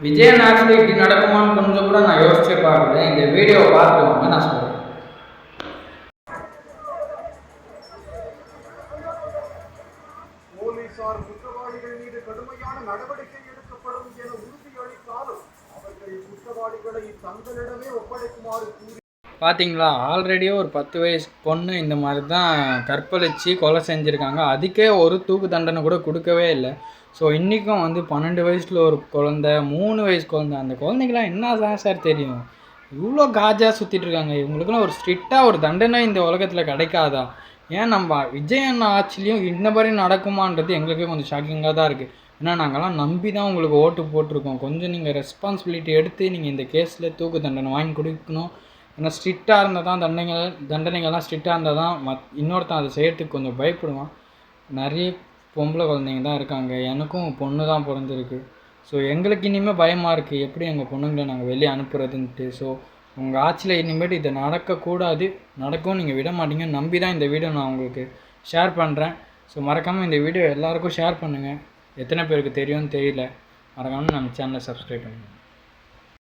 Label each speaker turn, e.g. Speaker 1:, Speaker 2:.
Speaker 1: விஜயன் ஆட்சியில் இப்படி நடக்குமான்னு கொஞ்சம் கூட நான் யோசிச்சே பார்க்கல. இந்த வீடியோவை பார்த்துவாங்க நான் சொல்கிறேன்.
Speaker 2: போலீசார் குற்றவாளிகள் மீது கடுமையான நடவடிக்கை எடுக்கப்படும் என உறுதியளித்தாலும் அவர்கள் குற்றவாளிகளை தங்களிடமே ஒப்படைக்குமாறு கூறி
Speaker 1: பார்த்தீங்களா, ஆல்ரெடியே ஒரு 10 வயசு பொண்ணு இந்த மாதிரி தான் கற்பழித்து கொலை செஞ்சுருக்காங்க. அதுக்கே ஒரு தூக்கு தண்டனை கூட கொடுக்கவே இல்லை. ஸோ இன்றைக்கும் வந்து 12 வயசில் ஒரு குழந்த, 3 வயசு குழந்த, அந்த குழந்தைங்களாம் என்ன தான் சார் தெரியும்? இவ்வளோ காஜாக சுற்றிட்டு இருக்காங்க. இவங்களுக்குலாம் ஒரு ஸ்ட்ரிக்டாக ஒரு தண்டனை இந்த உலகத்தில் கிடைக்காதா? ஏன் நம்ம விஜயன் ஆட்சிலையும் இந்த மாதிரி நடக்குமான்றது எங்களுக்கே கொஞ்சம் ஷாக்கிங்காக தான் இருக்குது. ஏன்னா நாங்கள்லாம் நம்பி தான் உங்களுக்கு ஓட்டு போட்டிருக்கோம். கொஞ்சம் நீங்கள் ரெஸ்பான்சிபிலிட்டி எடுத்து நீங்கள் இந்த கேஸில் தூக்கு தண்டனை வாங்கி கொடுக்கணும். ஏன்னா ஸ்ட்ரிக்டாக இருந்தால் தான் தண்டனைகள்லாம் ஸ்ட்ரிக்டாக இருந்தால் தான் இன்னொருத்தன் அதை செய்கிறதுக்கு கொஞ்சம் பயப்படுவான். நிறைய பொம்பளை குழந்தைங்க தான் இருக்காங்க. எனக்கும் பொண்ணு தான் பிறந்திருக்கு. ஸோ எங்களுக்கு இனிமேல் பயமாக இருக்குது, எப்படி எங்கள் பொண்ணுங்களை நாங்கள் வெளியே அனுப்புறதுன்ட்டு. ஸோ உங்கள் ஆட்சியில் இனிமேட்டு இதை நடக்கக்கூடாது, நடக்கவும் நீங்கள் விட மாட்டீங்க நம்பி தான் இந்த வீடியோ நான் உங்களுக்கு ஷேர் பண்ணுறேன். ஸோ மறக்காமல் இந்த வீடியோ எல்லாேருக்கும் ஷேர் பண்ணுங்கள். எத்தனை பேருக்கு தெரியும்னு தெரியல. மறக்காமல் நம்ம சேனலை சப்ஸ்கிரைப் பண்ணுங்கள்.